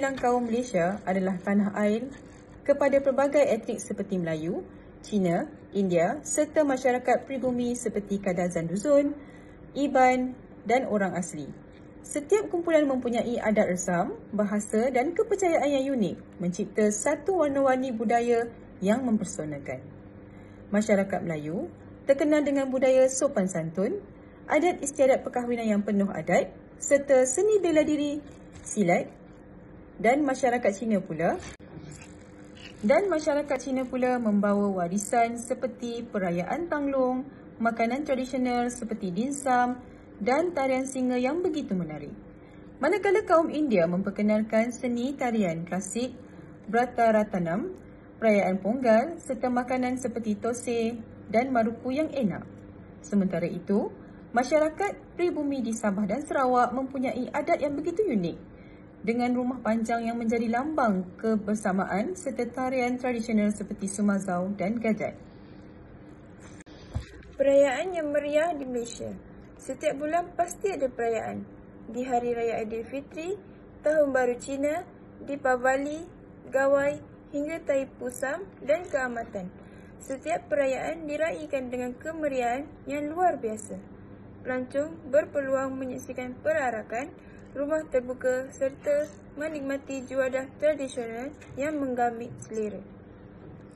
bilang kaum Malaysia adalah tanah air kepada pelbagai etnik seperti Melayu, Cina, India serta masyarakat pribumi seperti Kadazan Duzun, Iban dan orang asli. Setiap kumpulan mempunyai adat resam, bahasa dan kepercayaan yang unik, mencipta satu warna-warni budaya yang mempersonakan. Masyarakat Melayu terkenal dengan budaya sopan santun, adat istiadat perkahwinan yang penuh adat serta seni bela diri, silat dan masyarakat Cina pula membawa warisan seperti perayaan Tanglong, makanan tradisional seperti dimsum dan tarian singa yang begitu menarik. Manakala kaum India memperkenalkan seni tarian klasik Bharatanatyam, perayaan Pongal serta makanan seperti thosai dan maruku yang enak. Sementara itu, masyarakat pribumi di Sabah dan Sarawak mempunyai adat yang begitu unik dengan rumah panjang yang menjadi lambang kebersamaan serta tarian tradisional seperti sumazau dan gajat. Perayaan yang meriah di Malaysia. Setiap bulan pasti ada perayaan. Di Hari Raya Aidilfitri, Tahun Baru Cina, Deepavali, Gawai hingga Taipusam dan Keamatan. Setiap perayaan diraihkan dengan kemeriahan yang luar biasa. Pelancong berpeluang menyaksikan perarakan, rumah terbuka serta menikmati juadah tradisional yang menggamit selera.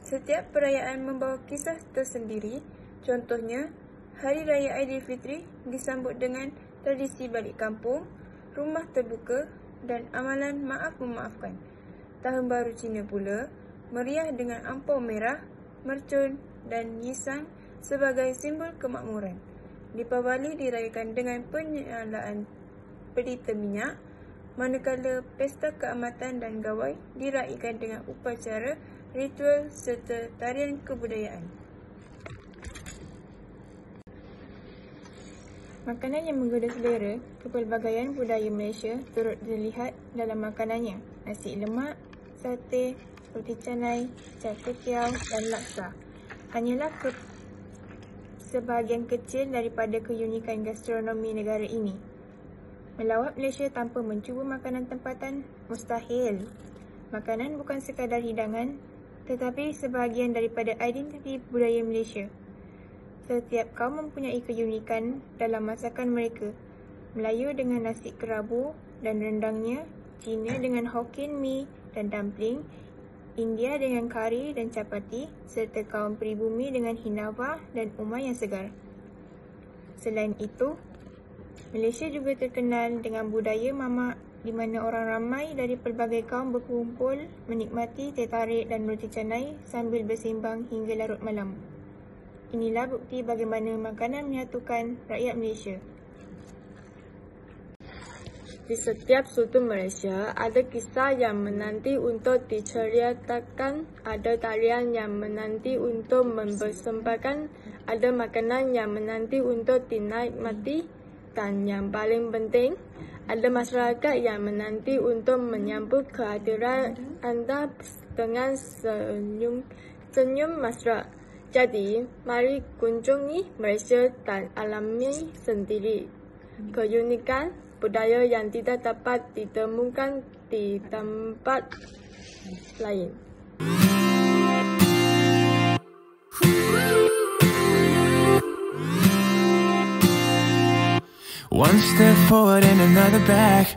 Setiap perayaan membawa kisah tersendiri. Contohnya, Hari Raya Aidilfitri disambut dengan tradisi balik kampung, rumah terbuka dan amalan maaf memaafkan. Tahun Baru Cina pula meriah dengan ampau merah, mercun dan yisang sebagai simbol kemakmuran. Deepavali dirayakan dengan penyalaan pelita minyak, manakala Pesta Keamatan dan Gawai diraihkan dengan upacara, ritual serta tarian kebudayaan. Makanan yang menggoda selera, kepelbagaian budaya Malaysia turut terlihat dalam makanannya. Nasi lemak, sate, roti canai, char kway teow dan laksa hanyalah sebahagian kecil daripada keunikan gastronomi negara ini. Melawat Malaysia tanpa mencuba makanan tempatan mustahil. Makanan bukan sekadar hidangan, tetapi sebahagian daripada identiti budaya Malaysia. Setiap kaum mempunyai keunikan dalam masakan mereka. Melayu dengan nasi kerabu dan rendangnya, Cina dengan Hokkien Mee dan dumpling, India dengan kari dan chapati, serta kaum pribumi dengan hinava dan umai yang segar. Selain itu, Malaysia juga terkenal dengan budaya mamak di mana orang ramai dari pelbagai kaum berkumpul menikmati teh tarik dan roti canai sambil bersembang hingga larut malam. Inilah bukti bagaimana makanan menyatukan rakyat Malaysia. Di setiap sudut Malaysia, ada kisah yang menanti untuk diceritakan, ada tarian yang menanti untuk mempersembahkan, ada makanan yang menanti untuk dinikmati, dan yang paling penting, ada masyarakat yang menanti untuk menyambut kehadiran anda dengan senyum mesra. Jadi, mari kunjungi Malaysia dan alami sendiri keunikan budaya yang tidak dapat ditemukan di tempat lain. One step forward and another back.